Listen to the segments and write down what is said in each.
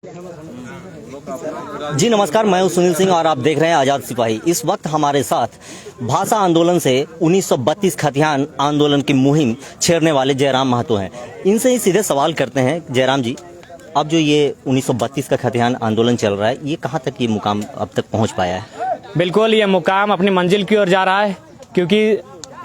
जी नमस्कार, मैं हूं सुनील सिंह और आप देख रहे हैं आज़ाद सिपाही। इस वक्त हमारे साथ भाषा आंदोलन से 1932 खतियान आंदोलन की मुहिम छेड़ने वाले जयराम महतो हैं। इनसे ही सीधे सवाल करते हैं। जयराम जी, अब जो ये 1932 का खतियान आंदोलन चल रहा है, ये कहाँ तक ये मुकाम अब तक पहुँच पाया है? बिल्कुल, ये मुकाम अपनी मंजिल की ओर जा रहा है, क्योंकि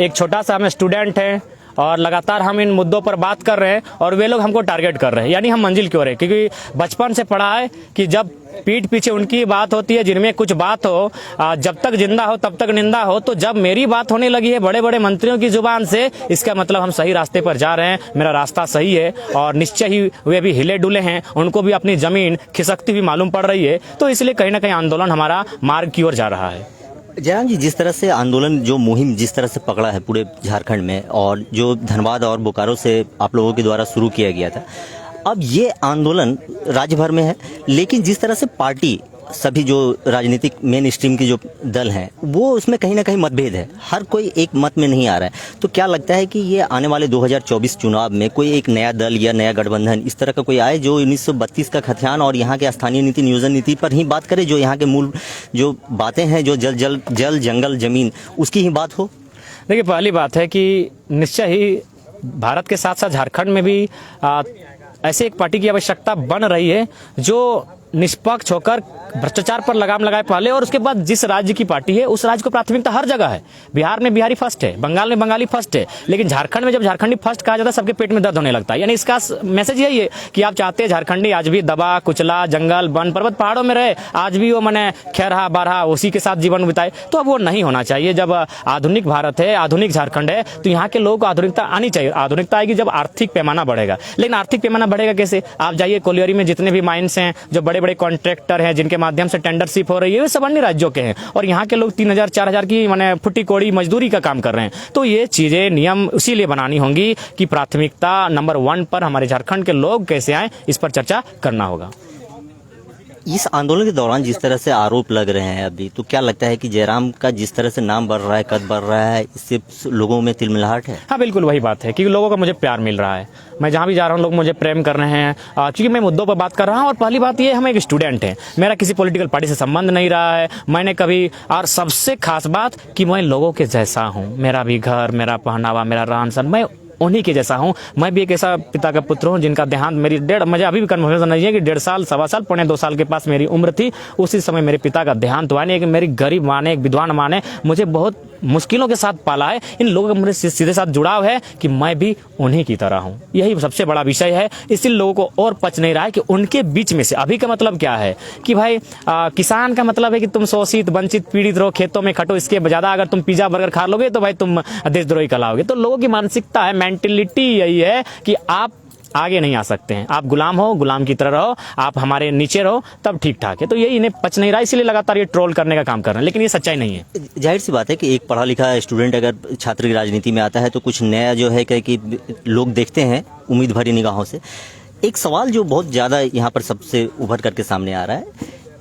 एक छोटा सा हम स्टूडेंट हैं और लगातार हम इन मुद्दों पर बात कर रहे हैं और वे लोग हमको टारगेट कर रहे हैं, यानी हम मंजिल की ओर है। क्योंकि बचपन से पढ़ा है कि जब पीठ पीछे उनकी बात होती है जिनमें कुछ बात हो, जब तक जिंदा हो तब तक निंदा हो। तो जब मेरी बात होने लगी है बड़े बड़े मंत्रियों की जुबान से, इसका मतलब हम सही रास्ते पर जा रहे हैं, मेरा रास्ता सही है। और निश्चय ही वे भी हिले डुले हैं, उनको भी अपनी जमीन खिसकती हुई मालूम पड़ रही है। तो इसलिए कहीं ना कहीं आंदोलन हमारा मार्ग की ओर जा रहा है। जयराम जी, जिस तरह से आंदोलन जो मुहिम जिस तरह से पकड़ा है पूरे झारखंड में, और जो धनबाद और बोकारो से आप लोगों के द्वारा शुरू किया गया था, अब ये आंदोलन राज्य भर में है, लेकिन जिस तरह से पार्टी सभी जो राजनीतिक मेन स्ट्रीम के जो दल हैं, वो उसमें कहीं ना कहीं मतभेद है, हर कोई एक मत में नहीं आ रहा है। तो क्या लगता है कि ये आने वाले 2024 चुनाव में कोई एक नया दल या नया गठबंधन इस तरह का कोई आए जो 1932 का खतियान और यहाँ के स्थानीय नीति नियोजन नीति पर ही बात करे, जो यहाँ के मूल जो बातें हैं, जो जल जंगल जमीन, उसकी ही बात हो? देखिए, पहली बात है कि निश्चय ही भारत के साथ साथ झारखंड में भी ऐसे एक पार्टी की आवश्यकता बन रही है जो निष्पक्ष होकर भ्रष्टाचार पर लगाम लगाए पहले, और उसके बाद जिस राज्य की पार्टी है उस राज्य को प्राथमिकता हर जगह है। बिहार में बिहारी फर्स्ट है, बंगाल में बंगाली फर्स्ट है, लेकिन झारखंड में जब झारखंडी फर्स्ट कहा जाता है सबके पेट में दर्द होने लगता है। यानी इसका मैसेज यही है कि आप चाहते हैं झारखंडी आज भी दबा कुचला जंगल वन पर्वत पहाड़ों में रहे, आज भी वो मने खैरहा बारहा उसी के साथ जीवन बिताए। तो अब वो नहीं होना चाहिए। जब आधुनिक भारत है, आधुनिक झारखंड है, तो यहाँ के लोगों को आधुनिकता आनी चाहिए। आधुनिकता आएगी जब आर्थिक पैमाना बढ़ेगा। लेकिन आर्थिक पैमाना बढ़ेगा कैसे? आप जाइए कोलियरी में जितने भी माइंस हैं, जो बड़े बड़े कॉन्ट्रैक्टर हैं जिनके माध्यम से टेंडरशिप हो रही है, वे सब अन्य राज्यों के हैं, और यहाँ के लोग 3000 4000 की माने फुटी कोड़ी मजदूरी का काम कर रहे हैं। तो ये चीजें नियम इसीलिए बनानी होंगी कि प्राथमिकता नंबर 1 पर हमारे झारखंड के लोग कैसे आए, इस पर चर्चा करना होगा। इस आंदोलन के दौरान जिस तरह से आरोप लग रहे हैं अभी, तो क्या लगता है कि जयराम का जिस तरह से नाम बढ़ रहा है, कद बढ़ रहा है, इससे लोगों में तिलमिलाहट है? हाँ, बिल्कुल वही बात है कि लोगों का मुझे प्यार मिल रहा है। मैं जहाँ भी जा रहा हूँ लोग मुझे प्रेम कर रहे हैं, क्योंकि मैं मुद्दों पर बात कर रहा हूँ। और पहली बात ये, हम एक स्टूडेंट हैं, मेरा किसी पॉलिटिकल पार्टी से संबंध नहीं रहा है मैंने कभी। और सबसे खास बात कि मैं लोगों के जैसा हूँ, मेरा भी घर, मेरा पहनावा, मेरा रहन सहन, मैं उन्हीं के जैसा हूँ। मैं भी एक ऐसा पिता का पुत्र हूँ जिनका देहांत मेरी मुझे अभी भी कन्फर्मेशन नहीं है कि 1.5 साल, सवा साल, 1.25 साल के पास मेरी उम्र थी, उसी समय मेरे पिता का देहांत हुआ। नहीं कि मेरी गरीब माँ ने, एक विद्वान माँ ने मुझे बहुत मुश्किलों के साथ पाला है। इन लोगों का मुझे सीधे साथ जुड़ाव है कि मैं भी उन्हीं की तरह हूँ। यही सबसे बड़ा विषय है। इसलिए लोगों को और पच नहीं रहा है कि उनके बीच में से अभी का मतलब क्या है कि भाई किसान का मतलब है कि तुम शोषित वंचित पीड़ित रहो, खेतों में खटो, इसके ज्यादा अगर तुम पिज्जा बर्गर खा लोगे तो भाई तुम देशद्रोही कहलाओगे। तो लोगों की मानसिकता है, मेंटेलिटी यही है कि आप आगे नहीं आ सकते हैं, आप गुलाम हो, गुलाम की तरह रहो, आप हमारे नीचे रहो, तब ठीक ठाक है। तो यही इन्हें पच नहीं रहा, इसलिए लगातार ये ट्रोल करने का काम कर रहे हैं, लेकिन ये सच्चाई नहीं है। जाहिर सी बात है कि एक पढ़ा लिखा स्टूडेंट अगर छात्र की राजनीति में आता है तो कुछ नया जो है कि लोग देखते हैं उम्मीद भरी निगाहों से। एक सवाल जो बहुत ज़्यादा यहाँ पर सबसे उभर करके सामने आ रहा है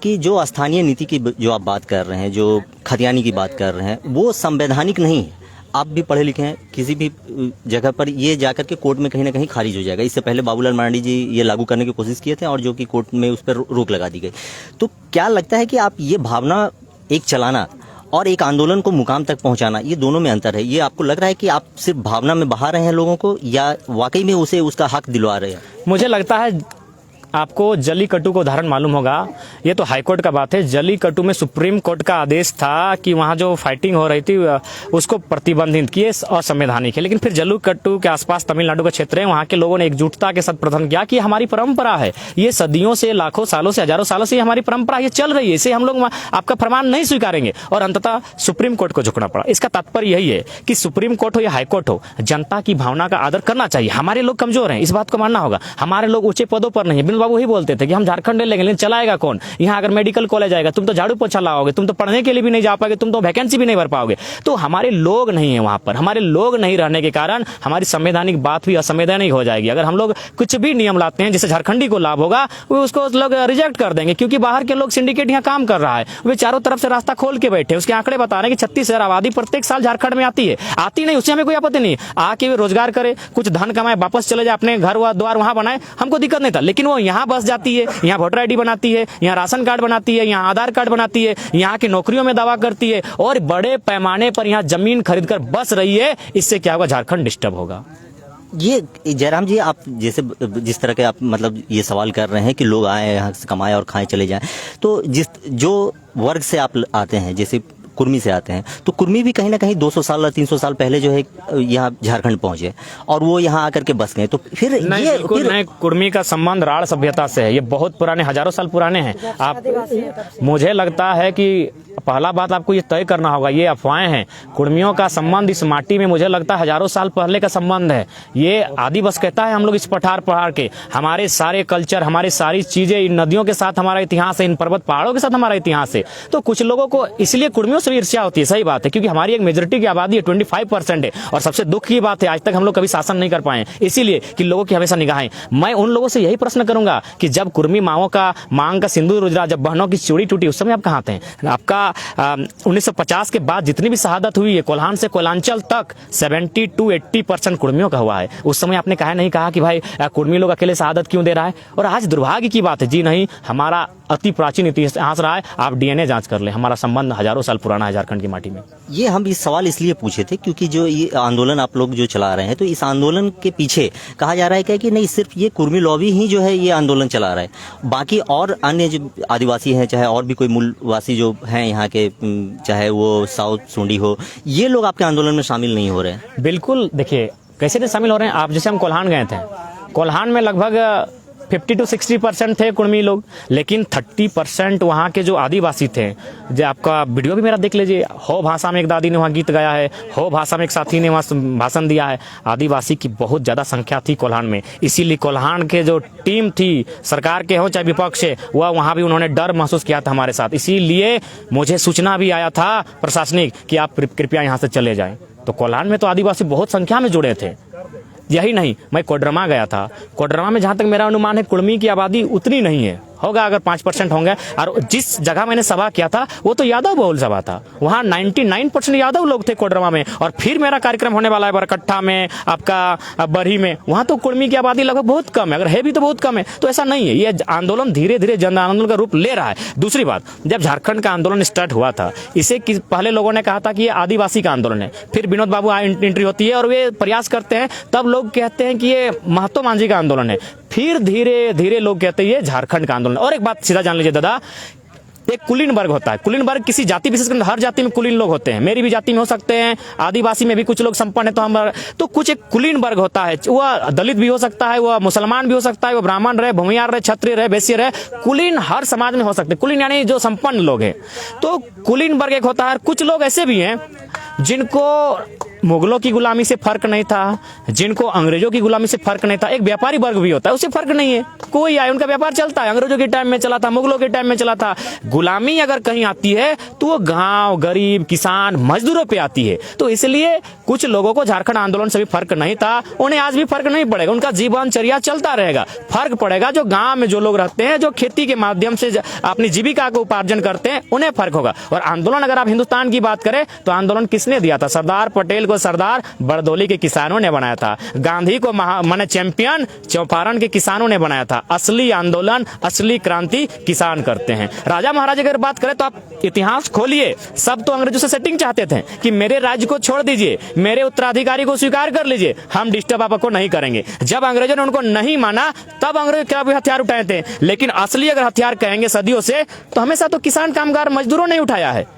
कि जो स्थानीय नीति की जो आप बात कर रहे हैं, जो खतियानी की बात कर रहे हैं, वो संवैधानिक नहीं है। आप भी पढ़े लिखे हैं, किसी भी जगह पर ये जाकर के कोर्ट में कहीं ना कहीं खारिज हो जाएगा। इससे पहले बाबूलाल मरांडी जी ये लागू करने की कोशिश किए थे और जो कि कोर्ट में उस पर रोक लगा दी गई। तो क्या लगता है कि आप ये भावना एक चलाना और एक आंदोलन को मुकाम तक पहुंचाना, ये दोनों में अंतर है? ये आपको लग रहा है कि आप सिर्फ भावना में बहा रहे हैं लोगों को, या वाकई में उसे उसका हक दिलवा रहे हैं? मुझे लगता है आपको जल्लीकट्टू का उदाहरण मालूम होगा। ये तो हाईकोर्ट का बात है। जल्लीकट्टू में सुप्रीम कोर्ट का आदेश था कि वहाँ जो फाइटिंग हो रही थी उसको प्रतिबंधित किए, असंवैधानिक है। लेकिन फिर जल्लीकट्टू के आसपास तमिलनाडु का क्षेत्र है, वहाँ के लोगों ने एकजुटता के साथ प्रदर्शन किया कि हमारी परंपरा है, ये सदियों से, लाखों सालों से, हजारों सालों से हमारी परंपरा ये चल रही है, इसे हम लोग आपका फरमान नहीं स्वीकारेंगे। और अंततः सुप्रीम कोर्ट को झुकना पड़ा। इसका तात्पर्य यही है कि सुप्रीम कोर्ट हो या हाईकोर्ट हो, जनता की भावना का आदर करना चाहिए। हमारे लोग कमजोर हैं, इस बात को मानना होगा। हमारे लोग ऊंचे पदों पर नहीं है। बाबू ही बोलते थे कि हम झारखंड ले लेंगे, लेकिन चलाएगा कौन? यहाँ अगर मेडिकल कॉलेज आएगा तुम तो झाड़ू पोछा लाओगे, तुम तो पढ़ने के लिए भी नहीं जा पाओगे, तुम तो वैकेंसी भी नहीं भर पाओगे। तो हमारे लोग नहीं है वहां पर। हमारे लोग नहीं रहने के कारण हमारी संवैधानिक बात भी असंवैधानिक हो जाएगी। अगर हम लोग कुछ भी नियम लाते हैं जिससे झारखंडी को लाभ होगा, वो उसको लोग रिजेक्ट कर देंगे, क्योंकि बाहर के लोग सिंडिकेट यहाँ काम कर रहा है, वे चारों तरफ से रास्ता खोल के बैठे। उसके आंकड़े बता रहे हैं कि 36,000 आबादी प्रत्येक साल झारखंड में आती है। आती नहीं, उससे हमें कोई आपत्ति नहीं, आके वे रोजगार करे, कुछ धन कमाए, वापस चले जाए, अपने घर द्वार वहां बनाए, हमको दिक्कत नहीं था। लेकिन वो यहाँ बस जाती है, यहाँ वोटर ID बनाती है, यहाँ राशन कार्ड बनाती है, यहाँ आधार कार्ड बनाती है, यहाँ की नौकरियों में दावा करती है और बड़े पैमाने पर यहाँ जमीन खरीद कर बस रही है। इससे क्या होगा, झारखंड डिस्टर्ब होगा। ये जयराम जी, आप जैसे जिस तरह के आप मतलब ये सवाल कर रहे हैं कि लोग आए यहाँ से कमाएं और खाएं चले जाएं, तो जो वर्ग से आप आते हैं, जैसे कुर्मी से आते हैं, तो कुर्मी भी कहीं ना कहीं 200 साल या 300 साल पहले जो है यहाँ झारखंड पहुंचे और वो यहाँ आकर के बस गए। तो फिर नहीं, ये बिल्कुल नहीं, कुर्मी का संबंध राढ़ सभ्यता से है। ये बहुत पुराने, हजारों साल पुराने हैं। आप, मुझे लगता है कि पहला बात आपको ये तय करना होगा, ये अफवाहें हैं। कुर्मियों का संबंध इस माटी में मुझे लगता है हजारों साल पहले का संबंध है। ये आदि बस कहता है हम लोग इस पठार पहाड़ के, हमारे सारे कल्चर, हमारी सारी चीजें, इन नदियों के साथ हमारा इतिहास है, इन पर्वत पहाड़ों के साथ हमारा इतिहास है। तो कुछ लोगों को इसलिए कुर्मियों से ईर्ष्या होती है, सही बात है, क्योंकि हमारी एक मेजोरिटी की आबादी है, 25% है। और सबसे दुख की बात है, आज तक हम लोग कभी शासन नहीं कर पाए, इसीलिए कि लोगों की हमेशा निगाहें। मैं उन लोगों से यही प्रश्न करूंगा कि जब कुर्मी माओं का मांग का सिंदूर उजड़ा, जब बहनों की चूड़ी टूटी, उस समय आप कहाँ थे? आपका 1950 के बाद जितनी भी शहादत हुई है कोल्हान से कोयलांचल तक 70 to 80% कुर्मियों का हुआ है। उस समय आपने कहा नहीं कहा कि भाई कुर्मी लोग अकेले शहादत क्यों दे रहा है? और आज दुर्भाग्य की बात है, जी नहीं, हमारा अति प्राचीन इतिहास रहा है। आप DNA जांच कर ले, हमारा संबंध हजारों साल पुराना है झारखंड की माटी में। ये हम इस सवाल इसलिए पूछे थे क्योंकि जो ये आंदोलन आप लोग जो चला रहे हैं, तो इस आंदोलन के पीछे कहा जा रहा है कि नहीं, सिर्फ ये कुर्मी लॉबी ही जो है ये आंदोलन चला रहा है, बाकी और अन्य जो आदिवासी हैं, चाहे और भी कोई मूलवासी जो हैं यहाँ के, चाहे वो साउथ सूंडी हो, ये लोग आपके आंदोलन में शामिल नहीं हो रहे हैं। बिल्कुल, देखिए कैसे नहीं शामिल हो रहे हैं आप। जैसे हम कोल्हान गए थे, कोल्हान में लगभग 50 to 60% थे कुर्मी लोग, लेकिन 30% वहाँ के जो आदिवासी थे, जो आपका वीडियो भी मेरा देख लीजिए, हो भाषा में एक दादी ने वहाँ गीत गाया है, हो भाषा में एक साथी ने वहाँ भाषण दिया है। आदिवासी की बहुत ज़्यादा संख्या थी कोल्हान में, इसीलिए कोल्हान के जो टीम थी, सरकार के हो चाहे विपक्ष से, वह वहाँ भी उन्होंने डर महसूस किया था हमारे साथ। इसीलिए मुझे सूचना भी आया था प्रशासनिक कि आप कृपया यहाँ से चले जाएं। तो कोल्हान में तो आदिवासी बहुत संख्या में जुड़े थे। यही नहीं, मैं कोडरमा गया था, कोडरमा में जहाँ तक मेरा अनुमान है कुर्मी की आबादी उतनी नहीं है, होगा अगर 5% होंगे। और जिस जगह मैंने सभा किया था वो तो यादव बहुल सभा था, वहाँ 99% यादव लोग थे कोडरमा में। और फिर मेरा कार्यक्रम होने वाला है बरकट्ठा में, आपका बरही में, वहाँ तो कुर्मी की आबादी लगभग बहुत कम है, अगर है भी तो बहुत कम है। तो ऐसा नहीं है, ये आंदोलन धीरे धीरे जन आंदोलन का रूप ले रहा है। दूसरी बात, जब झारखंड का आंदोलन स्टार्ट हुआ था, इसे पहले लोगों ने कहा था कि ये आदिवासी का आंदोलन है, फिर विनोद बाबू एंट्री होती है और वे प्रयास करते हैं, तब लोग कहते हैं कि ये महतो मांझी का आंदोलन है, फिर धीरे धीरे लोग कहते हैं ये झारखंड का आंदोलन। और एक बात सीधा जान लीजिए दादा, एक कुलीन वर्ग होता है, कुलीन वर्ग किसी जाति विशेष कर, हर जाति में कुलीन लोग होते हैं, मेरी भी जाति में हो सकते हैं, आदिवासी में भी कुछ लोग संपन्न है, तो हम तो कुछ एक कुलीन वर्ग होता है, वह दलित भी हो सकता है, वह मुसलमान भी हो सकता है, वह ब्राह्मण रहे, भूमियार रहे, क्षत्रिय रहे, वैश्य रहे, कुलीन हर समाज में हो सकते हैं। कुलीन यानी जो संपन्न लोग हैं, तो कुलीन वर्ग एक होता है। कुछ लोग ऐसे भी हैं जिनको मुगलों की गुलामी से फर्क नहीं था, जिनको अंग्रेजों की गुलामी से फर्क नहीं था। एक व्यापारी वर्ग भी होता है, उससे फर्क नहीं है, कोई आए उनका व्यापार चलता है, अंग्रेजों के टाइम में चला था, मुगलों के टाइम में चला था। गुलामी अगर कहीं आती है तो वो गांव, गरीब, किसान, मजदूरों पे आती है। तो इसलिए कुछ लोगों को झारखंड आंदोलन से भी फर्क नहीं था, उन्हें आज भी फर्क नहीं पड़ेगा, उनका जीवनचर्या चलता रहेगा। फर्क पड़ेगा जो गांव में जो लोग रहते हैं, जो खेती के माध्यम से अपनी जीविका को उपार्जन करते हैं, उन्हें फर्क होगा। और आंदोलन अगर आप हिंदुस्तान की बात करें तो आंदोलन किसने दिया था? सरदार पटेल को सरदार बरदौली के किसानों ने बनाया था, गांधी को माने चैंपियन चौपारण के किसानों ने बनाया था। असली आंदोलन, असली क्रांति किसान करते हैं। राजा महाराजा अगर बात करें तो आप इतिहास खोलिए, सब तो अंग्रेजों से सेटिंग चाहते थे कि मेरे राज्य को छोड़ दीजिए, मेरे उत्तराधिकारी को स्वीकार कर लीजिए, हम डिस्टर्ब आपको नहीं करेंगे। जब अंग्रेजों ने उनको नहीं माना तब अंग्रेज क्या हथियार उठाए थे, लेकिन असली अगर हथियार कहेंगे सदियों से तो हमेशा तो किसान, कामगार, मजदूरों ने उठाया है।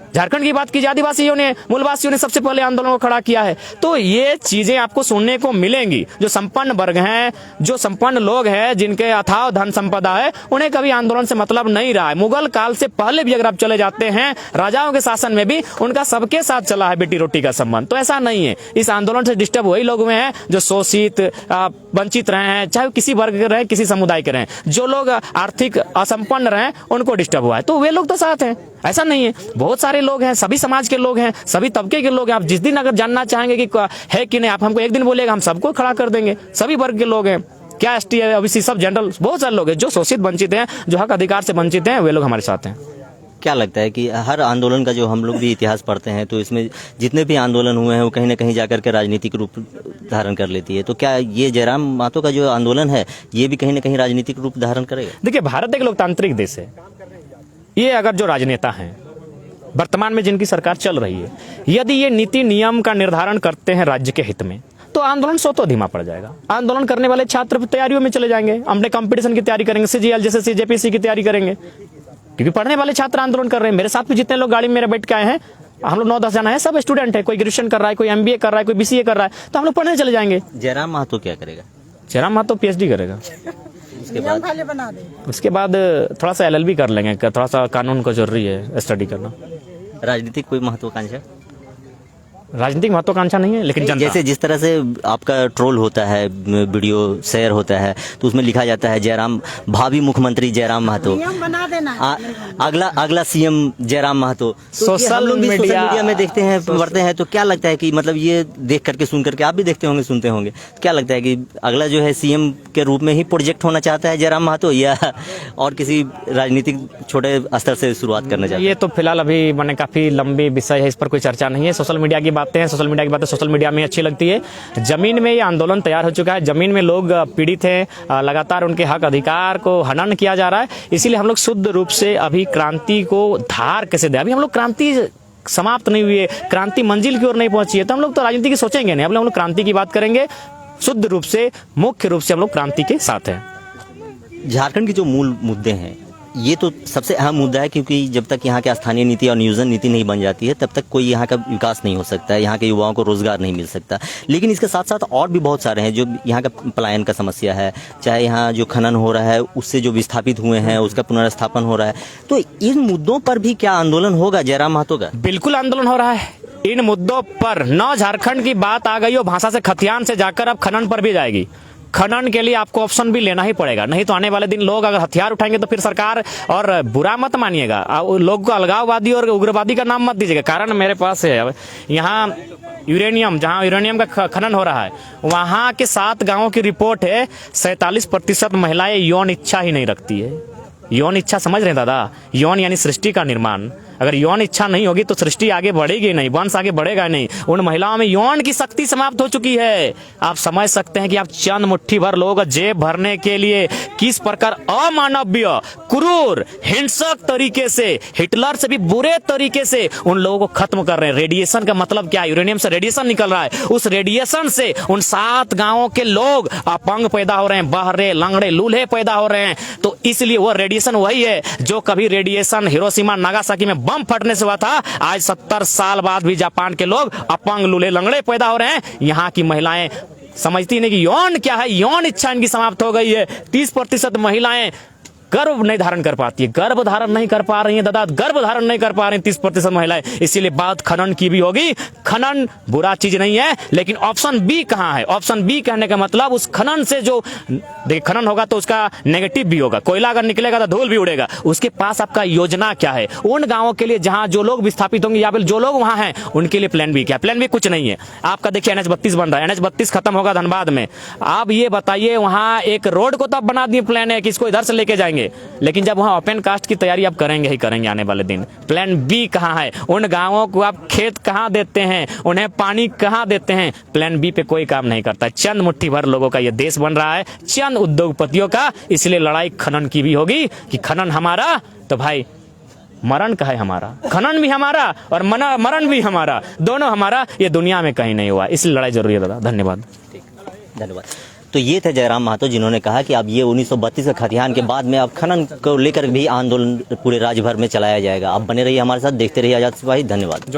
झारखंड की बात कीजिए, आदिवासियों ने, मूलवासियों ने सबसे पहले आंदोलन को खड़ा किया है। तो ये चीजें आपको सुनने को मिलेंगी। जो संपन्न वर्ग हैं, जो संपन्न लोग हैं, जिनके अथाह धन संपदा है, उन्हें कभी आंदोलन से मतलब नहीं रहा है। मुगल काल से पहले भी अगर आप चले जाते हैं, राजाओं के शासन में भी उनका सबके साथ चला है बेटी रोटी का संबंध। तो ऐसा नहीं है, इस आंदोलन से डिस्टर्ब वही लोग हुए हैं जो शोषित, वंचित रहे हैं, चाहे किसी वर्ग के रहे, किसी समुदाय के रहे। जो लोग आर्थिक असंपन्न रहे, उनको डिस्टर्ब हुआ है, तो वे लोग तो साथ हैं। ऐसा नहीं है, बहुत सारे लोग हैं, सभी समाज के लोग हैं, सभी तबके के लोग हैं। आप जिस दिन अगर जानना चाहेंगे कि है कि नहीं, आप हमको एक दिन बोलेगा, हम सबको खड़ा कर देंगे। सभी वर्ग के लोग हैं, क्या ST, OBC, सब जनरल, बहुत सारे लोग हैं जो शोषित, वंचित हैं, जो हक अधिकार से वंचित हैं, वे लोग हमारे साथ हैं। क्या लगता है कि हर आंदोलन का जो हम लोग भी इतिहास पढ़ते हैं तो इसमें जितने भी आंदोलन हुए हैं वो कहीं ना कहीं जाकर के राजनीतिक रूप धारण कर लेती है, तो क्या ये जयराम महतो का जो आंदोलन है ये भी कहीं ना कहीं राजनीतिक रूप धारण करेगा? देखिए, भारत एक लोकतांत्रिक देश है। ये अगर जो राजनेता हैं वर्तमान में जिनकी सरकार चल रही है, यदि ये नीति नियम का निर्धारण करते हैं राज्य के हित में, तो आंदोलन स्वतः धीमा पड़ जाएगा। आंदोलन करने वाले छात्र तैयारियों में चले जाएंगे, अपने कंपटीशन की तैयारी करेंगे, सीजीएल जैसे सीजेपीसी की तैयारी करेंगे, क्योंकि पढ़ने वाले छात्र आंदोलन कर रहे हैं। मेरे साथ भी जितने लोग गाड़ी में मेरे बैठ के आए हैं, हम लोग 9-10 जन है, सब स्टूडेंट है। कोई ग्रेजुएशन कर रहा है, कोई एमबीए कर रहा है, कोई बीसीए कर रहा है, तो हम लोग पढ़ने चले जाएंगे। जयराम महतो क्या करेगा? जयराम महतो पीएचडी करेगा। उसके बाद थोड़ा सा एलएलबी कर लेंगे, थोड़ा सा कानून को जरूरी है स्टडी करना। राजनीतिक कोई महत्वाकांक्षा? राजनीतिक महत्वाकांक्षा नहीं है, लेकिन जनता। जैसे जिस तरह से आपका ट्रोल होता है, वीडियो शेयर होता है, तो उसमें लिखा जाता है जयराम, भावी मुख्यमंत्री जयराम महतो, बना देना अगला सीएम जयराम महतो। तो सोशल मीडिया में देखते हैं, पढ़ते हैं, तो क्या लगता है कि मतलब ये देख करके सुन करके, आप भी देखते होंगे सुनते होंगे, क्या लगता है कि अगला जो है सीएम के रूप में ही प्रोजेक्ट होना चाहता है जयराम महतो, या और किसी राजनीतिक छोटे स्तर से शुरुआत करना चाहता है? ये तो फिलहाल अभी मैंने काफी लंबी विषय है, इस पर कोई चर्चा नहीं है। सोशल मीडिया की बातें हैं, सोशल मीडिया की बातें सोशल मीडिया में अच्छी लगती है। जमीन में ये आंदोलन तैयार हो चुका है, जमीन में लोग पीड़ित हैं, लगातार उनके हक अधिकार को हनन किया जा रहा है। इसीलिए हम लोग शुद्ध रूप से अभी क्रांति को धार कैसे दें, अभी हम लोग क्रांति समाप्त नहीं हुई है, क्रांति मंजिल की ओर नहीं पहुंची है, तो हम लोग तो राजनीति की सोचेंगे नहीं। अब हम लोग क्रांति की बात करेंगे, शुद्ध रूप से मुख्य रूप से हम लोग क्रांति के साथ हैं। झारखंड के जो मूल मुद्दे हैं, ये तो सबसे अहम मुद्दा है, क्योंकि जब तक यहाँ के स्थानीय नीति और नियोजन नीति नहीं बन जाती है तब तक कोई यहाँ का विकास नहीं हो सकता है, यहाँ के युवाओं को रोजगार नहीं मिल सकता। लेकिन इसके साथ साथ और भी बहुत सारे हैं, जो यहाँ का पलायन का समस्या है, चाहे यहाँ जो खनन हो रहा है उससे जो विस्थापित हुए हैं उसका पुनर्स्थापन हो रहा है, तो इन मुद्दों पर भी क्या आंदोलन होगा जयराम महतो का? बिल्कुल आंदोलन हो रहा है इन मुद्दों पर। न झारखंड की बात आ गई हो भाषा से खतियान से जाकर अब खनन पर भी जाएगी। खनन के लिए आपको ऑप्शन भी लेना ही पड़ेगा, नहीं तो आने वाले दिन लोग अगर हथियार उठाएंगे तो फिर सरकार, और बुरा मत मानिएगा, लोग को अलगाववादी और उग्रवादी का नाम मत दीजिएगा। कारण मेरे पास है यहाँ यूरेनियम, जहाँ यूरेनियम का खनन हो रहा है, वहाँ के 7 गांवों की रिपोर्ट है, 47% महिलाएं यौन इच्छा ही नहीं रखती है। यौन इच्छा समझ रहे हैं दादा? यौन यानी सृष्टि का निर्माण। अगर यौन इच्छा नहीं होगी तो सृष्टि आगे बढ़ेगी नहीं, वंश आगे बढ़ेगा नहीं। उन महिलाओं में यौन की शक्ति समाप्त हो चुकी है। आप समझ सकते हैं कि आप चंद मुट्ठी भर लोग जेब भरने के लिए किस प्रकार अमानवीय, क्रूर, हिंसक तरीके से, हिटलर से भी बुरे तरीके से उन लोगों को खत्म कर रहे हैं। रेडिएशन का मतलब क्या है? यूरेनियम से रेडिएशन निकल रहा है, उस रेडिएशन से उन 7 गांवों के लोग अपंग पैदा हो रहे हैं, बहरे, लंगड़े, लूल्हे पैदा हो रहे हैं। तो इसलिए वो रेडिएशन वही है जो कभी रेडिएशन हिरोशिमा नागासाकी में बम फटने से हुआ था। आज 70 साल बाद भी जापान के लोग अपंग, लूल्हे, लंगड़े पैदा हो रहे हैं। यहाँ की महिलाएं समझती नहीं कि यौन क्या है, यौन इच्छा इनकी समाप्त हो गई है। 30% महिलाएं गर्भ नहीं धारण कर पाती है, गर्भ धारण नहीं कर पा रही हैं दादा, गर्भ धारण नहीं कर पा रही 30% महिलाएं। इसीलिए बात खनन की भी होगी। खनन बुरा चीज नहीं है, लेकिन ऑप्शन बी कहां है? ऑप्शन बी कहने का मतलब उस खनन से जो देखिए, खनन होगा तो उसका नेगेटिव भी होगा, कोयला अगर निकलेगा तो धूल भी उड़ेगा। उसके पास आपका योजना क्या है? उन गांवों के लिए जहां जो लोग विस्थापित होंगे या फिर जो लोग वहां हैं उनके लिए प्लान बी क्या? प्लान बी कुछ नहीं है आपका। देखिए NH-32 बन रहा है, NH-32 खत्म होगा धनबाद में। आप ये बताइए, वहां एक रोड को तो बना दिए, प्लान है कि इसको इधर से लेके जाएंगे, लेकिन जब वहां ओपन कास्ट की तैयारी आप करेंगे ही करेंगे आने वाले दिन। प्लान बी कहां है? उन गांवों को आप खेत कहां देते हैं, उन्हें पानी कहां देते हैं? प्लान बी पे कोई काम नहीं करता। चंद मुट्ठी भर लोगों का यह देश बन रहा है, चंद उद्योगपतियों का। इसलिए लड़ाई खनन की भी होगी कि खनन हमारा तो भाई मरण का है हमारा, खनन भी हमारा और मरण भी हमारा, दोनों हमारा। ये दुनिया में कहीं नहीं हुआ, इसलिए लड़ाई जरूरी है दादा। धन्यवाद। धन्यवाद। तो ये थे जयराम महतो, जिन्होंने कहा कि अब ये 1932 के खतियान के बाद में अब खनन को लेकर भी आंदोलन पूरे राज्य भर में चलाया जाएगा। अब बने रहिए हमारे साथ, देखते रहिए आजाद सिपाही। धन्यवाद।